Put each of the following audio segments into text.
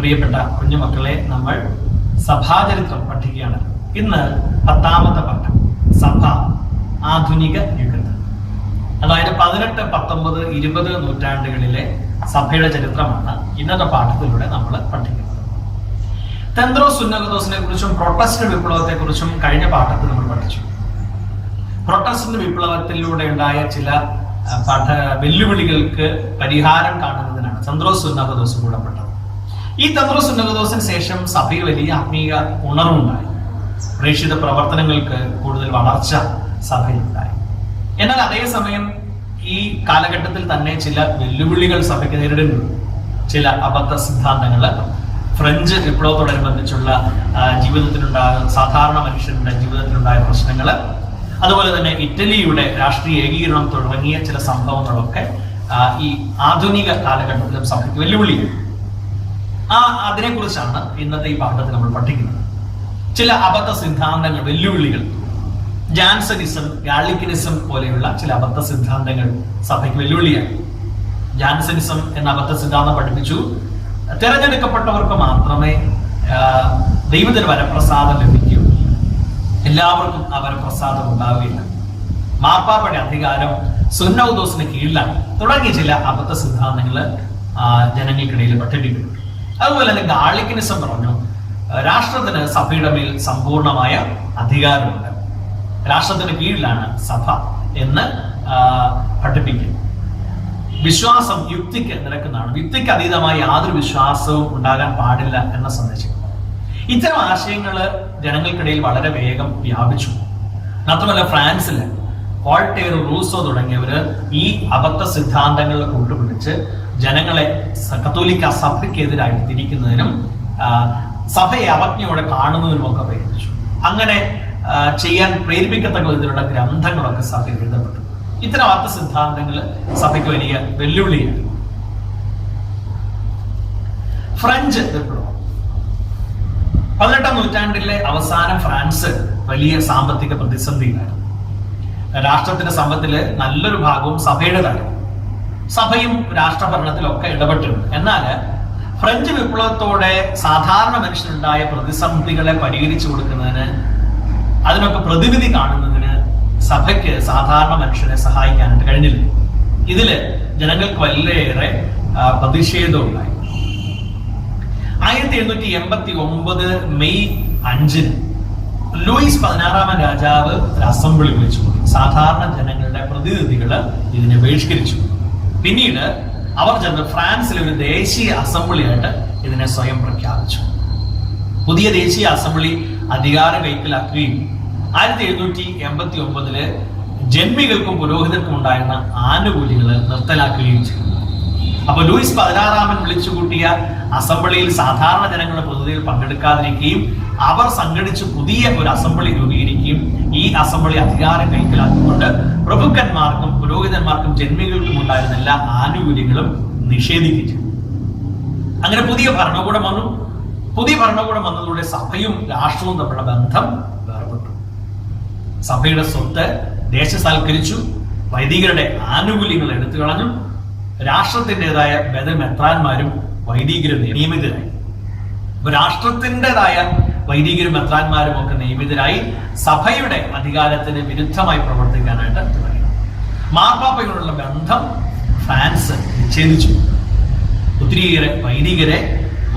പ്രിയപ്പെട്ട കുഞ്ഞുമക്കളെ, നമ്മൾ സഭാചരിത്രം പഠിക്കുകയാണ്. ഇന്ന് 10ാമത്തെ പാഠം, സഭ ആധുനിക യുഗത്തിൽ. അതായത് 18, 19, 20 നൂറ്റാണ്ടുകളിലെ സഭയുടെ ചരിത്രമാണ് ഇന്നത്തെ പാഠത്തിലൂടെ നമ്മൾ പഠിക്കുന്നത്. തെന്ത്രോസ് സുന്നകദോസിനെ കുറിച്ചും പ്രൊട്ടസ്റ്റന്റ് വിപ്ലവത്തെ കുറിച്ചും കഴിഞ്ഞ പാഠത്തിൽ നമ്മൾ പഠിച്ചു. പ്രൊട്ടസ്റ്റന്റ് വിപ്ലവത്തിലൂടെ ഉണ്ടായ ചില വെല്ലുവിളികൾക്ക് പരിഹാരം കാണുന്നതിനാണ് തെന്ത്രോസ് സുന്നകദോസ് കൂടപ്പെട്ടത്. ഈ തെന്ത്രോസ് സുന്നകദോസിന് ശേഷം സഭയിൽ വലിയ ആത്മീയ ഉണർവുണ്ടായി. പ്രേക്ഷിത പ്രവർത്തനങ്ങൾക്ക് കൂടുതൽ വളർച്ച സഭയിലുണ്ടായി. എന്നാൽ അതേസമയം ഈ കാലഘട്ടത്തിൽ തന്നെ ചില വെല്ലുവിളികൾ സഭയ്ക്ക് നേരിടുന്നുണ്ട്. ചില അബദ്ധ സിദ്ധാന്തങ്ങൾ, ഫ്രഞ്ച് വിപ്ലവത്തോടനുബന്ധിച്ചുള്ള സാധാരണ മനുഷ്യരുടെ ജീവിതത്തിലുണ്ടായ പ്രശ്നങ്ങൾ, അതുപോലെ തന്നെ ഇറ്റലിയുടെ രാഷ്ട്രീയ ഏകീകരണം തുടങ്ങിയ ചില സംഭവങ്ങളൊക്കെ ഈ ആധുനിക കാലഘട്ടത്തിലും സഭയ്ക്ക് വെല്ലുവിളിയാണ്. അതിനെക്കുറിച്ചാണ് ഇന്നത്തെ ഈ പാഠത്തിൽ നമ്മൾ പഠിക്കുന്നത്. ചില അബദ്ധ സിദ്ധാന്തങ്ങൾ, വെല്ലുവിളികൾ, ജാൻസനിസം, ഗാളിക്കിനിസം പോലെയുള്ള ചില അബദ്ധ സിദ്ധാന്തങ്ങൾ സഭയ്ക്ക് വെല്ലുവിളിയാണ്. ജാൻസനിസം എന്ന അബദ്ധ സിദ്ധാന്തം പഠിപ്പിച്ചു തിരഞ്ഞെടുക്കപ്പെട്ടവർക്ക് മാത്രമേ ദൈവത്തിന് വരപ്രസാദം ലഭിക്കൂ, എല്ലാവർക്കും ആ വരപ്രസാദം ഉണ്ടാവുകയില്ല, മാർപ്പാപ്പയുടെ അധികാരം സുന്നൗദോസിന് കീഴിലാണ് തുടങ്ങിയ ചില അബദ്ധ സിദ്ധാന്തങ്ങൾ ജനങ്ങൾക്കിടയിൽ പഠിപ്പിക്കുന്നു. അതുപോലെ തന്നെ ഗാളിക്കിനിസം പറഞ്ഞു രാഷ്ട്രത്തിന് സഭയുടെ മേൽ സമ്പൂർണമായ അധികാരമുണ്ട്, രാഷ്ട്രത്തിന് കീഴിലാണ് സഭ എന്ന് പഠിപ്പിക്കുന്നു. വിശ്വാസം യുക്തിക്ക് നിരക്കുന്നതാണ്, യുക്തിക്ക് അതീതമായി യാതൊരു വിശ്വാസവും ഉണ്ടാകാൻ പാടില്ല എന്ന സന്ദേശം. ഇത്തരം ആശയങ്ങൾ ജനങ്ങൾക്കിടയിൽ വളരെ വേഗം വ്യാപിച്ചു. മാത്രമല്ല ഫ്രാൻസില് വോൾട്ടേർ, റൂസോ തുടങ്ങിയവര് ഈ അബദ്ധ സിദ്ധാന്തങ്ങൾ കൊണ്ടുപിടിച്ച് ജനങ്ങളെ കത്തോലിക്ക സഭയ്ക്കെതിരായി തിരിക്കുന്നതിനും സഭയെ അവജ്ഞയോടെ കാണുന്നതിനുമൊക്കെ പ്രേരിപ്പിച്ചു. അങ്ങനെ ചെയ്യാൻ പ്രേരിപ്പിക്കത്തക്ക വിധത്തിലുള്ള ഗ്രന്ഥങ്ങളൊക്കെ സഭയിൽ എഴുതപ്പെട്ടു. ഇത്തരം അബദ്ധ സിദ്ധാന്തങ്ങൾ സഭയ്ക്ക് വലിയ വെല്ലുവിളിയാണ്. ഫ്രഞ്ച് വിപ്ലവം 18ാം നൂറ്റാണ്ടിലെ അവസാനം ഫ്രാൻസ് വലിയ സാമ്പത്തിക പ്രതിസന്ധിയിലായിരുന്നു. രാഷ്ട്രത്തിന്റെ സമ്പത്തില് നല്ലൊരു ഭാഗവും സഭയുടേതായിരുന്നു. സഭയും രാഷ്ട്രഭരണത്തിലൊക്കെ ഇടപെട്ടിരുന്നു. എന്നാൽ ഫ്രഞ്ച് വിപ്ലവത്തോടെ സാധാരണ മനുഷ്യനുണ്ടായ പ്രതിസന്ധികളെ പരിഹരിച്ചു കൊടുക്കുന്നതിന്, അതിനൊക്കെ പ്രതിവിധി കാണുന്നതിന് സഭയ്ക്ക് സാധാരണ മനുഷ്യരെ സഹായിക്കാനായിട്ട് കഴിഞ്ഞില്ല. ഇതില് ജനങ്ങൾക്ക് വളരെയേറെ പ്രതിഷേധമുണ്ടായി. 1789 മെയ് 5 ലൂയിസ് 16ാമൻ രാജാവ് ഒരു അസംബ്ലി വിളിച്ചു. സാധാരണ ജനങ്ങളുടെ പ്രതിനിധികൾ ഇതിനെ ബഹിഷ്കരിച്ചു. പിന്നീട് അവർ ചെന്ന് ഫ്രാൻസിലെ ഒരു ദേശീയ അസംബ്ലിയായിട്ട് ഇതിനെ സ്വയം പ്രഖ്യാപിച്ചു. പുതിയ ദേശീയ അസംബ്ലി അധികാരം കൈക്കലാക്കുകയും 1789 ജന്മികൾക്കും പുരോഹിതർക്കും ഉണ്ടായിരുന്ന ആനുകൂല്യങ്ങൾ നിർത്തലാക്കുകയും ചെയ്തു. അപ്പൊ ലൂയിസ് 16ാമൻ വിളിച്ചുകൂട്ടിയ അസംബ്ലിയിൽ സാധാരണ ജനങ്ങളുടെ പ്രതിനിധികൾ പങ്കെടുക്കാതിരിക്കുകയും അവർ സംഘടിച്ച് പുതിയ ഒരു അസംബ്ലി രൂപീകരിക്കുകയും ഈ അസംബ്ലി അധികാരം കൈക്കലാക്കിക്കൊണ്ട് പ്രഭുക്കന്മാർക്കും പുരോഹിതന്മാർക്കും ജന്മികൾക്കും ഉണ്ടായിരുന്ന എല്ലാ ആനുകൂല്യങ്ങളും നിഷേധിക്കുകയും. അങ്ങനെ പുതിയ ഭരണകൂടം വന്നു. പുതിയ ഭരണകൂടം വന്നതോടെ സഭയും രാഷ്ട്രവും തമ്മിലുള്ള ബന്ധം വേർപെട്ടു. സഭയുടെ സ്വത്ത് ദേശസാൽക്കരിച്ചു, വൈദികരുടെ ആനുകൂല്യങ്ങൾ എടുത്തു കളഞ്ഞു, രാഷ്ട്രത്തിൻ്റെതായ മെത്രാന്മാരും വൈദികരും നിയമിതരായി. രാഷ്ട്രത്തിൻ്റെതായ വൈദികരും മെത്രാന്മാരും ഒക്കെ നിയമിതരായി സഭയുടെ അധികാരത്തിന് വിരുദ്ധമായി പ്രവർത്തിക്കാനായിട്ട് തുടങ്ങി. മാർപ്പാപ്പയോടുള്ള ബന്ധം ഫ്രാൻസ് വിച്ഛേദിച്ചു. ഒത്തിരിയേറെ വൈദികരെ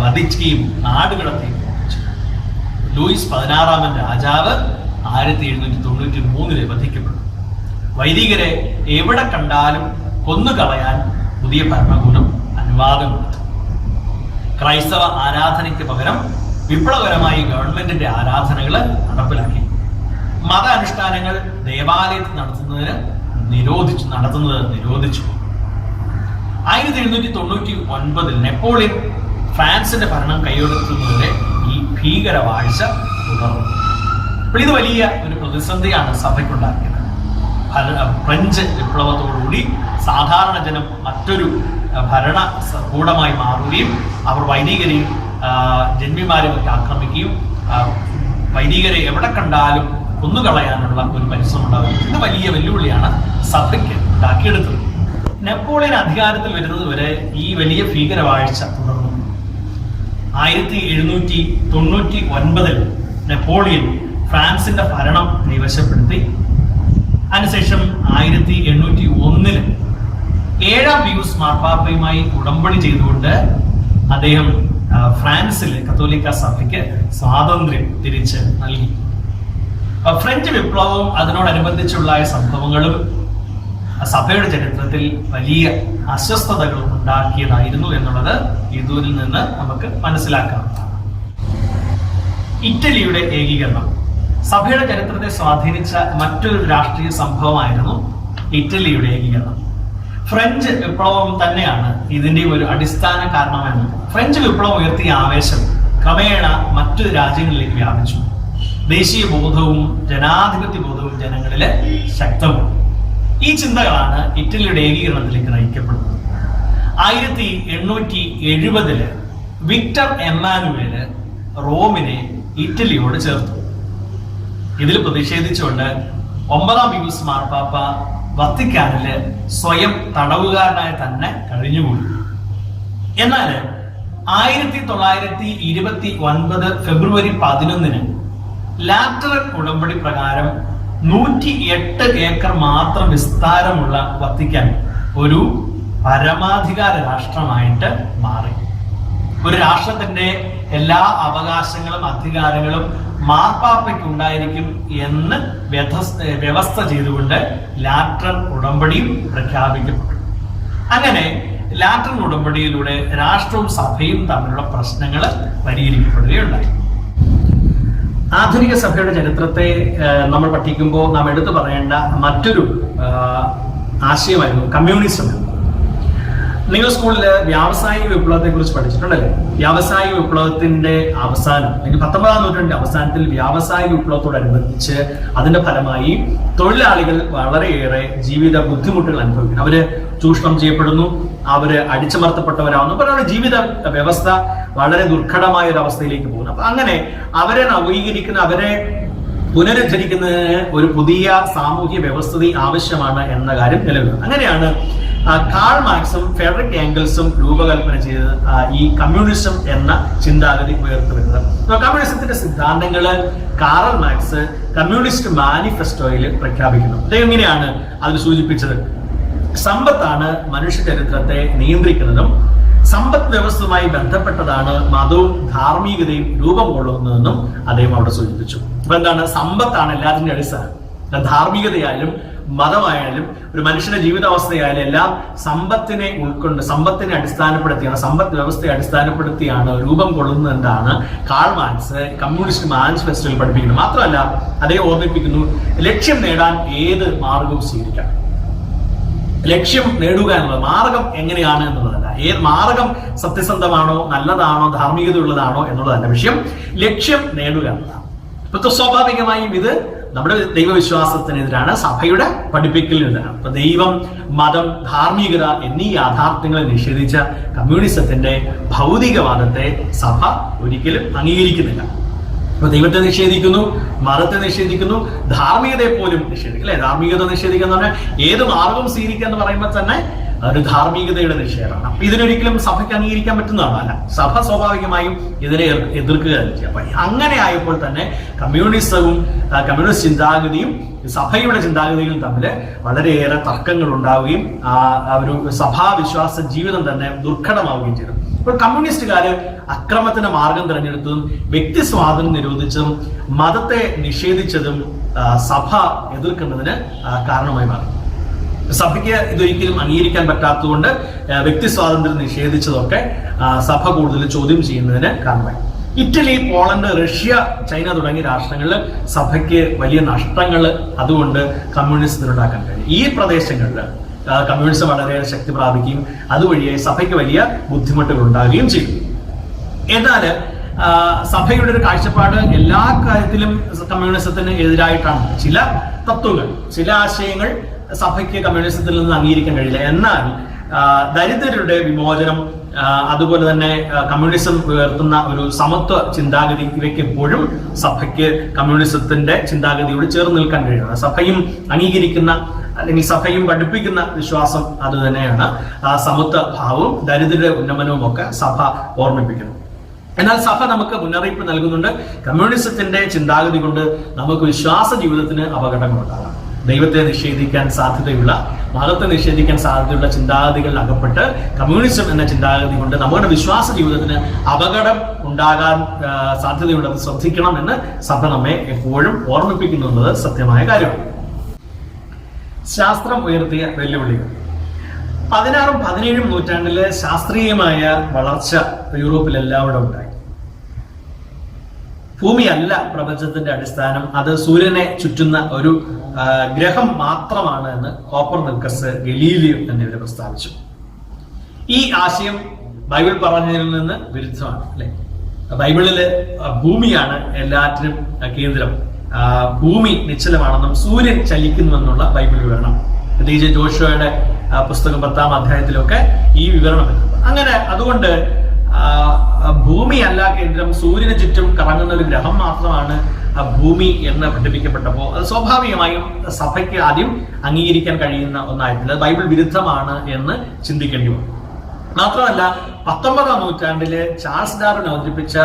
വധിക്കുകയും നാടുകടത്തുകയും ചെയ്തു. ലൂയിസ് 16ാമൻ രാജാവ് 1793 വധിക്കപ്പെട്ടു. വൈദികരെ എവിടെ കണ്ടാലും കൊന്നുകളയാൻ പുതിയ ഭരണകൂടം അനുവാദം കൊടുത്തു. ക്രൈസ്തവ ആരാധനയ്ക്ക് പകരം വിപ്ലവകരമായി ഗവൺമെന്റിന്റെ ആരാധനകൾ നടപ്പിലാക്കി. മത അനുഷ്ഠാനങ്ങൾ ദേവാലയത്തിൽ നടത്തുന്നത് നിരോധിച്ചു. 1799 നെപ്പോളിയൻ ഫ്രാൻസിന്റെ ഭരണം കൈയെടുക്കുന്നതിലെ ഈ ഭീകരവാഴ്ച തുടർന്നു. അപ്പോൾ ഇത് വലിയ ഒരു പ്രതിസന്ധിയാണ് സഭയ്ക്കുണ്ടാക്കിയത്. ഫ്രഞ്ച് വിപ്ലവത്തോടുകൂടി സാധാരണ ജനം മറ്റൊരു ഭരണകൂടമായി മാറുകയും അവർ വൈദികരെയും ജന്മിമാരെയും ഒക്കെ ആക്രമിക്കുകയും വൈദികരെ എവിടെ കണ്ടാലും കൊന്നുകളയാനുള്ള ഒരു പരിശ്രമം ഉണ്ടാകും. ഇത് വലിയ വെല്ലുവിളിയാണ് സഭയ്ക്ക് ഉണ്ടാക്കിയെടുത്തത്. നെപ്പോളിയൻ അധികാരത്തിൽ വരുന്നത് വരെ ഈ വലിയ ഭീകരവാഴ്ച തുടർന്നു. 1799 നെപ്പോളിയൻ ഫ്രാൻസിന്റെ ഭരണം കൈവശപ്പെടുത്തി. അതിനുശേഷം 1801 7-ാം പിയൂസ് മാർപ്പാപ്പയുമായി ഉടമ്പടി ചെയ്തുകൊണ്ട് അദ്ദേഹം ഫ്രാൻസിലെ കത്തോലിക്ക സഭയ്ക്ക് സ്വാതന്ത്ര്യം തിരിച്ച് നൽകി. ഫ്രഞ്ച് വിപ്ലവവും അതിനോടനുബന്ധിച്ചുള്ള സംഭവങ്ങളും സഭയുടെ ചരിത്രത്തിൽ വലിയ അസ്വസ്ഥതകൾ ഉണ്ടാക്കിയതായിരുന്നു എന്നുള്ളത് ഇതിൽ നിന്ന് നമുക്ക് മനസ്സിലാക്കാവുന്നതാണ്. ഇറ്റലിയുടെ ഏകീകരണം സഭയുടെ ചരിത്രത്തെ സ്വാധീനിച്ച മറ്റൊരു രാഷ്ട്രീയ സംഭവമായിരുന്നു ഇറ്റലിയുടെ ഏകീകരണം. ഫ്രഞ്ച് വിപ്ലവം തന്നെയാണ് ഇതിന്റെ ഒരു അടിസ്ഥാന കാരണമെന്ന്. ഫ്രഞ്ച് വിപ്ലവം ഉയർത്തിയ ആവേശം ക്രമേണ മറ്റു രാജ്യങ്ങളിലേക്ക് വ്യാപിച്ചു. ദേശീയ ബോധവും ജനാധിപത്യ ബോധവും ജനങ്ങളില് ശക്തമാണ്. ഈ ചിന്തകളാണ് ഇറ്റലിയുടെ ഏകീകരണത്തിലേക്ക് നയിക്കപ്പെടുന്നത്. 1870 വിക്ടർ എമ്മാനുവേല് റോമിനെ ഇറ്റലിയോട് ചേർത്തു. ഇതിൽ പ്രതിഷേധിച്ചുകൊണ്ട് 9-ാം പിയൂസ് മാർപ്പാപ്പ വത്തിക്കാനില് സ്വയം തടവുകാരനായി തന്നെ കഴിഞ്ഞുകൂടി. എന്നാൽ 1929 ഫെബ്രുവരി 11 ലാറ്ററൻ ഉടമ്പടി പ്രകാരം 108 ഏക്കർ മാത്രം വിസ്താരമുള്ള വത്തിക്കാൻ ഒരു പരമാധികാര രാഷ്ട്രമായിട്ട് മാറി. ഒരു രാഷ്ട്രത്തിന്റെ എല്ലാ അവകാശങ്ങളും അധികാരങ്ങളും മാർപ്പാപ്പയ്ക്ക് ഉണ്ടായിരിക്കും എന്ന് വ്യവസ്ഥ ചെയ്തുകൊണ്ട് ലാറ്ററൻ ഉടമ്പടിയും പ്രഖ്യാപിക്കപ്പെട്ടു. അങ്ങനെ ലാറ്ററൻ ഉടമ്പടിയിലൂടെ രാഷ്ട്രവും സഭയും തമ്മിലുള്ള പ്രശ്നങ്ങൾ പരിഹരിക്കപ്പെടുകയുണ്ടായി. ആധുനിക സഭയുടെ ചരിത്രത്തെ നമ്മൾ പഠിക്കുമ്പോൾ നാം എടുത്തു പറയേണ്ട മറ്റൊരു ആശയമായിരുന്നു കമ്മ്യൂണിസം. നിങ്ങൾ സ്കൂളിൽ വ്യാവസായിക വിപ്ലവത്തെ കുറിച്ച് പഠിച്ചിട്ടുണ്ടല്ലേ? വ്യാവസായിക വിപ്ലവത്തിന്റെ അവസാനം അല്ലെങ്കിൽ 19-ാം നൂറ്റാണ്ടിന്റെ അവസാനത്തിൽ വ്യാവസായിക വിപ്ലവത്തോടനുബന്ധിച്ച് അതിന്റെ ഫലമായി തൊഴിലാളികൾ വളരെയേറെ ജീവിത ബുദ്ധിമുട്ടുകൾ അനുഭവിക്കുന്നു. അവര് ചൂഷണം ചെയ്യപ്പെടുന്നു, അവര് അടിച്ചമർത്തപ്പെട്ടവരാകുന്നു. അപ്പോൾ അവരുടെ ജീവിത വ്യവസ്ഥ വളരെ ദുർഘടമായ ഒരു അവസ്ഥയിലേക്ക് പോകുന്നു. അപ്പൊ അങ്ങനെ അവരെ നവീകരിക്കുന്ന, അവരെ പുനരുദ്ധരിക്കുന്നതിന് ഒരു പുതിയ സാമൂഹ്യ വ്യവസ്ഥിതി ആവശ്യമാണ് എന്ന കാര്യം നിലവിലുണ്ട്. അങ്ങനെയാണ് കാൾ മാർക്സും ഫെഡറിക് ഏംഗൽസും രൂപകൽപ്പന ചെയ്ത് ഈ കമ്മ്യൂണിസം എന്ന ചിന്താഗതി ഉയർത്തുവരുന്നത്. കമ്മ്യൂണിസത്തിന്റെ സിദ്ധാന്തങ്ങള് കാറൽ മാർക്സ് കമ്മ്യൂണിസ്റ്റ് മാനിഫെസ്റ്റോയിൽ പ്രഖ്യാപിക്കുന്നു. അദ്ദേഹം ഇങ്ങനെയാണ് അതിൽ സൂചിപ്പിച്ചത്: സമ്പത്താണ് മനുഷ്യ ചരിത്രത്തെ നിയന്ത്രിക്കുന്നതും സമ്പദ് വ്യവസ്ഥയുമായി ബന്ധപ്പെട്ടതാണ് മതവും ധാർമ്മികതയും രൂപം കൊള്ളുന്നതെന്നും അദ്ദേഹം അവിടെ സൂചിപ്പിച്ചു. അപ്പൊ എന്താണ്? സമ്പത്താണ് എല്ലാത്തിൻ്റെ അടിസ്ഥാനം. ധാർമ്മികതയായാലും മതമായാലും ഒരു മനുഷ്യന്റെ ജീവിതാവസ്ഥയായാലും എല്ലാം സമ്പത്തിനെ ഉൾക്കൊണ്ട്, സമ്പത്തിനെ അടിസ്ഥാനപ്പെടുത്തിയാണ്, സമ്പദ് വ്യവസ്ഥയെ അടിസ്ഥാനപ്പെടുത്തിയാണ് രൂപം കൊള്ളുന്നതെന്നാണ് കാൾ മാർക്സ് കമ്മ്യൂണിസ്റ്റ് മാനിഫെസ്റ്റോയിൽ പഠിപ്പിക്കുന്നത്. മാത്രമല്ല അദ്ദേഹം ഓർമ്മിപ്പിക്കുന്നു, ലക്ഷ്യം നേടാൻ ഏത് മാർഗവും സ്വീകരിക്കാം. ലക്ഷ്യം നേടുക എന്നുള്ളത് മാർഗം എങ്ങനെയാണ് എന്നുള്ളതല്ല, ഏത് മാർഗം സത്യസന്ധമാണോ, നല്ലതാണോ, ധാർമ്മികതയുള്ളതാണോ എന്നുള്ളതല്ല വിഷയം, ലക്ഷ്യം നേടുക എന്നതാണ്. ഇപ്പൊ സ്വാഭാവികമായും ഇത് നമ്മുടെ ദൈവവിശ്വാസത്തിനെതിരാണ്, സഭയുടെ പഠിപ്പിക്കലിനെതിരാണ്. ഇപ്പൊ ദൈവം, മതം, ധാർമ്മികത എന്നീ യാഥാർത്ഥ്യങ്ങളെ നിഷേധിച്ച കമ്മ്യൂണിസത്തിന്റെ ഭൗതികവാദത്തെ സഭ ഒരിക്കലും അംഗീകരിക്കുന്നില്ല. ഇപ്പൊ ദൈവത്തെ നിഷേധിക്കുന്നു, മതത്തെ നിഷേധിക്കുന്നു, ധാർമ്മികതയെ പോലും നിഷേധിക്കും അല്ലെ? ധാർമ്മികത നിഷേധിക്കുക എന്ന് പറഞ്ഞാൽ ഏത് മാർഗം സ്വീകരിക്കുക എന്ന് പറയുമ്പോൾ തന്നെ ഒരു ധാർമ്മികതയുടെ നിഷേധമാണ്. അപ്പൊ ഇതിനൊരിക്കലും സഭയ്ക്ക് അംഗീകരിക്കാൻ പറ്റുന്നതാണോ? അല്ല. സഭ സ്വാഭാവികമായും ഇതിനെ എതിർക്കുക തന്നെ. അപ്പൊ അങ്ങനെ ആയപ്പോൾ തന്നെ കമ്മ്യൂണിസവും കമ്മ്യൂണിസ്റ്റ് ചിന്താഗതിയും സഭയുടെ ചിന്താഗതികളും തമ്മിൽ വളരെയേറെ തർക്കങ്ങൾ ഉണ്ടാവുകയും ഒരു സഭാവിശ്വാസ ജീവിതം തന്നെ ദുർഘടമാവുകയും ചെയ്തു. ഇപ്പോൾ കമ്മ്യൂണിസ്റ്റുകാര് അക്രമത്തിന്റെ മാർഗം തിരഞ്ഞെടുത്തതും വ്യക്തി സ്വാതന്ത്ര്യം നിരോധിച്ചതും മതത്തെ നിഷേധിച്ചതും സഭ എതിർക്കുന്നതിന് കാരണമായി മാറി. സഭയ്ക്ക് ഇതൊരിക്കലും അംഗീകരിക്കാൻ പറ്റാത്തതുകൊണ്ട് വ്യക്തി സ്വാതന്ത്ര്യം നിഷേധിച്ചതൊക്കെ സഭ കൂടുതൽ ചോദ്യം ചെയ്യുന്നതിന് കാരണമായി. ഇറ്റലി, പോളണ്ട്, റഷ്യ, ചൈന തുടങ്ങിയ രാഷ്ട്രങ്ങളിൽ സഭയ്ക്ക് വലിയ നഷ്ടങ്ങൾ അതുകൊണ്ട് കമ്മ്യൂണിസത്തിനുണ്ടാക്കാൻ കഴിയും. ഈ പ്രദേശങ്ങളിൽ കമ്മ്യൂണിസം വളരെ ശക്തി പ്രാപിക്കുകയും അതുവഴിയായി സഭയ്ക്ക് വലിയ ബുദ്ധിമുട്ടുകൾ ഉണ്ടാകുകയും ചെയ്തു. എന്നാൽ സഭയുടെ ഒരു കാഴ്ചപ്പാട് എല്ലാ കാര്യത്തിലും കമ്മ്യൂണിസത്തിന് എതിരായിട്ടാണ്. ചില തത്വങ്ങൾ, ചില ആശയങ്ങൾ സഭയ്ക്ക് കമ്മ്യൂണിസത്തിൽ നിന്ന് അംഗീകരിക്കാൻ കഴിയില്ല. എന്നാൽ ദരിദ്രരുടെ വിമോചനം, അതുപോലെ തന്നെ കമ്മ്യൂണിസം ഉയർത്തുന്ന ഒരു സമത്വ ചിന്താഗതി, ഇവയ്ക്ക് എപ്പോഴും സഭയ്ക്ക് കമ്മ്യൂണിസത്തിന്റെ ചിന്താഗതിയോട് ചേർന്ന് നിൽക്കാൻ കഴിയുന്നത്. സഭയും അംഗീകരിക്കുന്ന അല്ലെങ്കിൽ സഭയും പഠിപ്പിക്കുന്ന വിശ്വാസം അത് തന്നെയാണ്. സമത്വ ഭാവവും ദരിദ്രരുടെ ഉന്നമനവും ഒക്കെ സഭ ഓർമ്മിപ്പിക്കുന്നു. എന്നാൽ സഭ നമുക്ക് മുന്നറിയിപ്പ് നൽകുന്നുണ്ട്. കമ്മ്യൂണിസത്തിന്റെ ചിന്താഗതി കൊണ്ട് നമുക്ക് വിശ്വാസ ജീവിതത്തിന് അപകടങ്ങളുണ്ടാകാം. ദൈവത്തെ നിഷേധിക്കാൻ സാധ്യതയുള്ള, മതത്തെ നിഷേധിക്കാൻ സാധ്യതയുള്ള ചിന്താഗതികളിൽ അകപ്പെട്ട് കമ്മ്യൂണിസം എന്ന ചിന്താഗതി കൊണ്ട് നമ്മുടെ വിശ്വാസ ജീവിതത്തിന് അപകടം ഉണ്ടാകാൻ സാധ്യതയുള്ളത് ശ്രദ്ധിക്കണം എന്ന് സഭ നമ്മെ എപ്പോഴും ഓർമ്മിപ്പിക്കുന്നു എന്നത് സത്യമായ കാര്യമാണ്. ശാസ്ത്രം ഉയർത്തിയ വെല്ലുവിളികൾ. 16ഉം 17ഉം നൂറ്റാണ്ടില് ശാസ്ത്രീയമായ വളർച്ച യൂറോപ്പിലെല്ലാവിടെ ഉണ്ടായി. ഭൂമിയല്ല പ്രപഞ്ചത്തിന്റെ അടിസ്ഥാനം, അത് സൂര്യനെ ചുറ്റുന്ന ഒരു ഗ്രഹം മാത്രമാണ് എന്ന് കോപ്പർനിക്കസ്, ഗലീലിയോ എന്നിവരെ പ്രസ്താവിച്ചു. ഈ ആശയം ബൈബിൾ പറഞ്ഞതിൽ നിന്ന് വിരുദ്ധമാണ്, അല്ലെ? ബൈബിളില് ഭൂമിയാണ് എല്ലാറ്റിനും കേന്ദ്രം, ഭൂമി നിശ്ചലമാണെന്നും സൂര്യൻ ചലിക്കുന്നുവെന്നുള്ള ബൈബിൾ വിവരണം, പ്രത്യേകിച്ച് ജോഷുവയുടെ പുസ്തകം 10-ാം അധ്യായത്തിലൊക്കെ ഈ വിവരണം വരുന്നത്. അങ്ങനെ അതുകൊണ്ട് ഭൂമി അല്ല കേന്ദ്രം, സൂര്യന് ചുറ്റും കറങ്ങുന്ന ഒരു ഗ്രഹം മാത്രമാണ് ഭൂമി എന്ന് പഠിപ്പിക്കപ്പെട്ടപ്പോൾ അത് സ്വാഭാവികമായും സഭയ്ക്ക് ആദ്യം അംഗീകരിക്കാൻ കഴിയുന്ന ഒന്നായിട്ടില്ല, ബൈബിൾ വിരുദ്ധമാണ് എന്ന് ചിന്തിക്കേണ്ടി വന്നു. മാത്രമല്ല 19-ാം നൂറ്റാണ്ടില് ചാൾസ് ഡാർവിൻ അവതരിപ്പിച്ച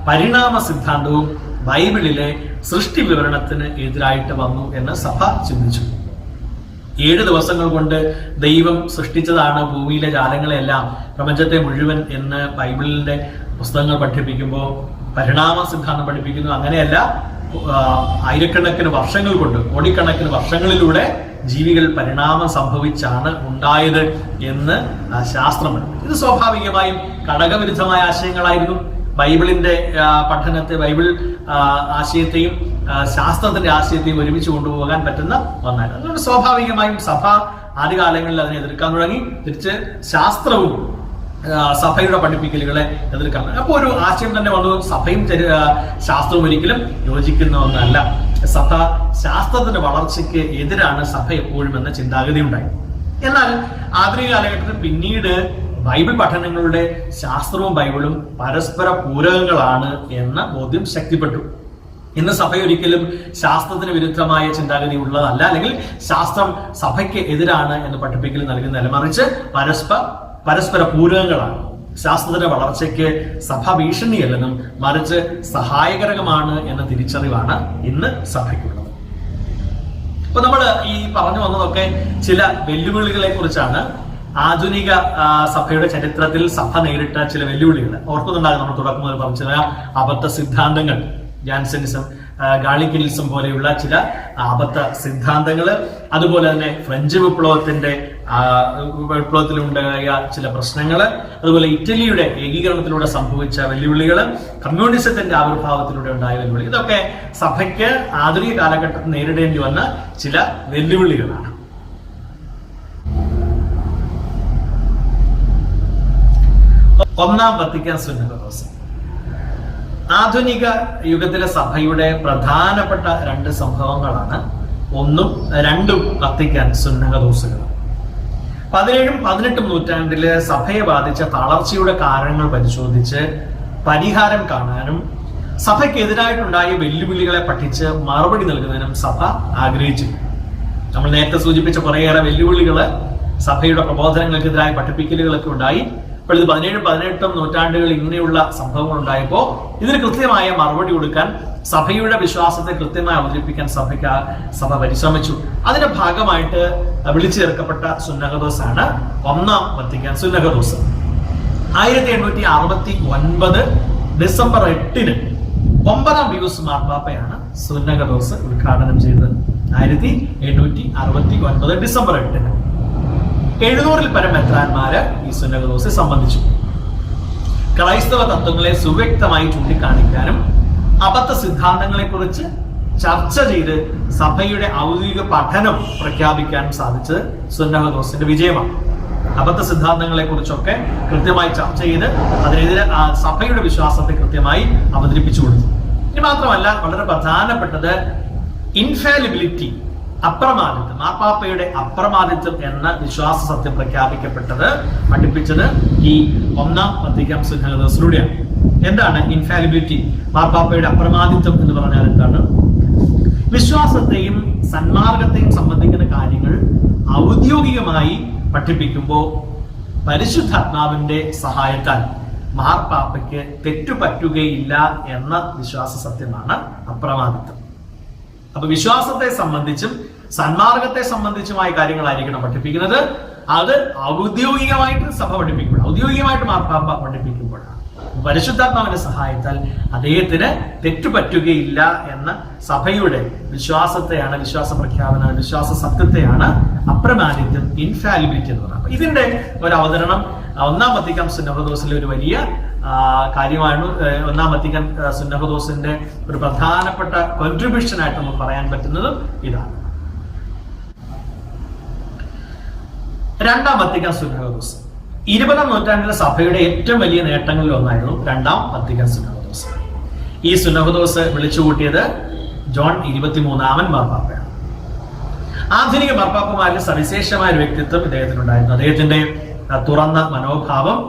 പരിണാമ സിദ്ധാന്തവും ബൈബിളിലെ സൃഷ്ടി വിവരണത്തിന് എതിരായിട്ട് വന്നു എന്ന് സഭ ചിന്തിച്ചു. 7 ദിവസങ്ങൾ കൊണ്ട് ദൈവം സൃഷ്ടിച്ചതാണ് ഭൂമിയിലെ ജാലങ്ങളെല്ലാം, പ്രപഞ്ചത്തെ മുഴുവൻ എന്ന് ബൈബിളിന്റെ പുസ്തകങ്ങൾ പഠിപ്പിക്കുമ്പോൾ പരിണാമ സിദ്ധാന്തം പഠിപ്പിക്കുന്നു. അങ്ങനെയല്ല, ആയിരക്കണക്കിന് വർഷങ്ങൾ കൊണ്ട്, കോടിക്കണക്കിന് വർഷങ്ങളിലൂടെ ജീവികൾ പരിണാമം സംഭവിച്ചാണ് ഉണ്ടായത് എന്ന് ശാസ്ത്രം പഠിപ്പിക്കും. ഇത് സ്വാഭാവികമായും ഘടകവിരുദ്ധമായ ആശയങ്ങളായിരുന്നു. ബൈബിളിന്റെ പഠനത്തെ, ബൈബിൾ ആശയത്തെയും ശാസ്ത്രത്തിന്റെ ആശയത്തെയും ഒരുമിച്ച് കൊണ്ടുപോകാൻ പറ്റുന്ന ഒന്നായിരുന്നു. അതുകൊണ്ട് സ്വാഭാവികമായും സഭ ആദ്യകാലങ്ങളിൽ അതിനെ എതിർക്കാൻ തുടങ്ങി. തിരിച്ച് ശാസ്ത്രവും സഭയുടെ പഠിപ്പിക്കലുകളെ എതിർക്കാൻ. അപ്പോൾ ഒരു ആശയം തന്നെ വന്നു, സഭയും ശാസ്ത്രവും ഒരിക്കലും യോജിക്കുന്ന ഒന്നല്ല. സഭ ശാസ്ത്രത്തിന്റെ വളർച്ചയ്ക്ക് എതിരാണ് സഭ എപ്പോഴും എന്ന ചിന്താഗതി ഉണ്ടായി. എന്നാൽ ആധുനിക കാലഘട്ടത്തിൽ പിന്നീട് ബൈബിൾ പഠനങ്ങളുടെ ശാസ്ത്രവും ബൈബിളും പരസ്പര പൂരകങ്ങളാണ് എന്ന ബോധ്യം ശക്തിപ്പെട്ടു. ഇന്ന് സഭ ഒരിക്കലും ശാസ്ത്രത്തിന് വിരുദ്ധമായ ചിന്താഗതി ഉള്ളതല്ല, അല്ലെങ്കിൽ ശാസ്ത്രം സഭയ്ക്ക് എതിരാണ് എന്ന് പഠിപ്പിക്കൽ നൽകുന്നതല്ല, മറിച്ച് പരസ്പര പൂരകങ്ങളാണ്. ശാസ്ത്രത്തിന്റെ വളർച്ചയ്ക്ക് സഭ ഭീഷണിയല്ലെന്നും മറിച്ച് സഹായകരമാണ് എന്ന തിരിച്ചറിവാണ് ഇന്ന് സഭയ്ക്കുള്ളത്. അപ്പൊ നമ്മൾ ഈ പറഞ്ഞു വന്നതൊക്കെ ചില വെല്ലുവിളികളെ കുറിച്ചാണ്. ആധുനിക സഭയുടെ ചരിത്രത്തിൽ സഭ നേരിട്ട ചില വെല്ലുവിളികൾ ഓർക്കുന്നുണ്ടാകും. നമ്മൾ തുടക്കം മുതൽ പറഞ്ഞ ചില അബദ്ധ സിദ്ധാന്തങ്ങൾ, ജാൻസനിസം, ഗാളിക്കലിസം പോലെയുള്ള ചില അബദ്ധ സിദ്ധാന്തങ്ങൾ, അതുപോലെ തന്നെ ഫ്രഞ്ച് വിപ്ലവത്തിലുണ്ടായ ചില പ്രശ്നങ്ങൾ, അതുപോലെ ഇറ്റലിയുടെ ഏകീകരണത്തിലൂടെ സംഭവിച്ച വെല്ലുവിളികൾ, കമ്മ്യൂണിസത്തിന്റെ ആവിർഭാവത്തിലൂടെ ഉണ്ടായ വെല്ലുവിളി, ഇതൊക്കെ സഭയ്ക്ക് ആധുനിക കാലഘട്ടത്തിൽ നേരിടേണ്ടി വന്ന ചില വെല്ലുവിളികളാണ്. ഒന്നാം വത്തിക്കാൻ സുന്നഹദോസ്. ആധുനിക യുഗത്തിലെ സഭയുടെ പ്രധാനപ്പെട്ട 2 സംഭവങ്ങളാണ് 1ഉം 2ഉം വത്തിക്കാൻ സുന്നഹദോസുകൾ. 17ഉം 18ഉം നൂറ്റാണ്ടില് സഭയെ ബാധിച്ച തളർച്ചയുടെ കാരണങ്ങൾ പരിശോധിച്ച് പരിഹാരം കാണാനും സഭയ്ക്കെതിരായിട്ടുണ്ടായ വെല്ലുവിളികളെ പഠിച്ച് മറുപടി നൽകുന്നതിനും സഭ ആഗ്രഹിച്ചു. നമ്മൾ നേരത്തെ സൂചിപ്പിച്ച കുറേയേറെ വെല്ലുവിളികള്, സഭയുടെ പ്രബോധനങ്ങൾക്കെതിരായ പഠിപ്പിക്കലുകളൊക്കെ ഉണ്ടായി. അപ്പോൾ ഇത് 17ഉം 18ഉം നൂറ്റാണ്ടുകളിൽ ഇങ്ങനെയുള്ള സംഭവങ്ങൾ ഉണ്ടായപ്പോൾ ഇതിന് കൃത്യമായ മറുപടി കൊടുക്കാൻ, സഭയുടെ വിശ്വാസത്തെ കൃത്യമായി അവതരിപ്പിക്കാൻ സഭ പരിശ്രമിച്ചു. അതിന്റെ ഭാഗമായിട്ട് വിളിച്ചു ചേർക്കപ്പെട്ട സുന്നഹദോസ് ആണ് ഒന്നാം വത്തിക്കാൻ സുന്നഹദോസ്. 1869 ഡിസംബർ 8-ന് 9-ാം പിയൂസ് മാർപ്പാപ്പയാണ് സുന്നഹദോസ് ഉദ്ഘാടനം ചെയ്തത്. 1869 ഡിസംബർ 8-ന് 700-ൽ പരം മെത്രാന്മാര് ഈ സുന്നഹദോസിൽ സംബന്ധിച്ചു. ക്രൈസ്തവ തത്വങ്ങളെ സുവ്യക്തമായി ചൂണ്ടിക്കാണിക്കാനും അബദ്ധ സിദ്ധാന്തങ്ങളെ കുറിച്ച് ചർച്ച ചെയ്ത് സഭയുടെ ഔദ്യോഗിക പഠനം പ്രഖ്യാപിക്കാനും സാധിച്ചത് സുന്നഹദോസിന്റെ വിജയമാണ്. അബദ്ധ സിദ്ധാന്തങ്ങളെ കുറിച്ചൊക്കെ കൃത്യമായി ചർച്ച ചെയ്ത് അതിനെതിരെ സഭയുടെ വിശ്വാസത്തെ കൃത്യമായി അവതരിപ്പിച്ചു കൊടുത്തു. ഇനി മാത്രമല്ല, വളരെ പ്രധാനപ്പെട്ടത് ഇൻഫാലിബിലിറ്റി, അപ്രമാദിത്വം, മാർപ്പാപ്പയുടെ അപ്രമാദിത്വം എന്ന വിശ്വാസ സത്യം പഠിപ്പിച്ചത് ഈ ഒന്നാം വത്തിക്കാൻ സുന്നഹദോസിലൂടെയാണ്. എന്താണ് ഇൻഫാലിബിലിറ്റി, മാർപ്പാപ്പയുടെ അപ്രമാദിത്വം എന്ന് പറഞ്ഞാൽ എന്താണ്? വിശ്വാസത്തെയും സന്മാർഗത്തെയും സംബന്ധിക്കുന്ന കാര്യങ്ങൾ ഔദ്യോഗികമായി പഠിപ്പിക്കുമ്പോൾ പരിശുദ്ധാത്മാവിന്റെ സഹായത്താൽ മാർപ്പാപ്പയ്ക്ക് തെറ്റുപറ്റുകയില്ല എന്ന വിശ്വാസ സത്യമാണ് അപ്രമാദിത്വം. അപ്പൊ വിശ്വാസത്തെ സംബന്ധിച്ചും സന്മാർഗത്തെ സംബന്ധിച്ചുമായ കാര്യങ്ങളായിരിക്കണം പഠിപ്പിക്കുന്നത്. അത് ഔദ്യോഗികമായിട്ട് സഭ പഠിപ്പിക്കുമ്പോൾ, ഔദ്യോഗികമായിട്ട് മാർപ്പാപ്പ പഠിപ്പിക്കുമ്പോഴാണ് പരിശുദ്ധാത്മാവിന്റെ സഹായത്താൽ അദ്ദേഹത്തിന് തെറ്റുപറ്റുകയില്ല എന്ന സഭയുടെ വിശ്വാസത്തെയാണ്, വിശ്വാസ പ്രഖ്യാപന, വിശ്വാസ സത്യത്തെയാണ് അപ്രമാദിത്വം, ഇൻഫാലിബിലിറ്റി എന്ന് പറയുന്നത്. ഇതിന്റെ ഒരു അവതരണം ഒന്നാം വത്തിക്കാൻ സുന്നഹദോസിലെ ഒരു വലിയ കാര്യമാണ്. ഒന്നാം വത്തിക്കാൻ സുന്നഹദോസിന്റെ ഒരു പ്രധാനപ്പെട്ട കോൺട്രിബ്യൂഷൻ ആയിട്ട് നമുക്ക് പറയാൻ പറ്റുന്നതും ഇതാണ്. രണ്ടാം വത്തിക്കാൻ സുന്നഹദോസ് 20ാം നൂറ്റാണ്ടിലെ സഭയുടെ ഏറ്റവും വലിയ നേട്ടങ്ങളിൽ ഒന്നായിരുന്നു രണ്ടാം വത്തിക്കാൻ സുന്നഹദോസ്. ഈ സുന്നഹദോസ് വിളിച്ചുകൂട്ടിയത് ജോൺ 23ാമൻ മാർപ്പാപ്പയാണ്. ആധുനിക മാർപ്പാപ്പമാരിൽ സവിശേഷമായ ഒരു വ്യക്തിത്വം ഇദ്ദേഹത്തിനുണ്ടായിരുന്നു. അദ്ദേഹത്തിന്റെ തുറന്ന മനോഭാവം,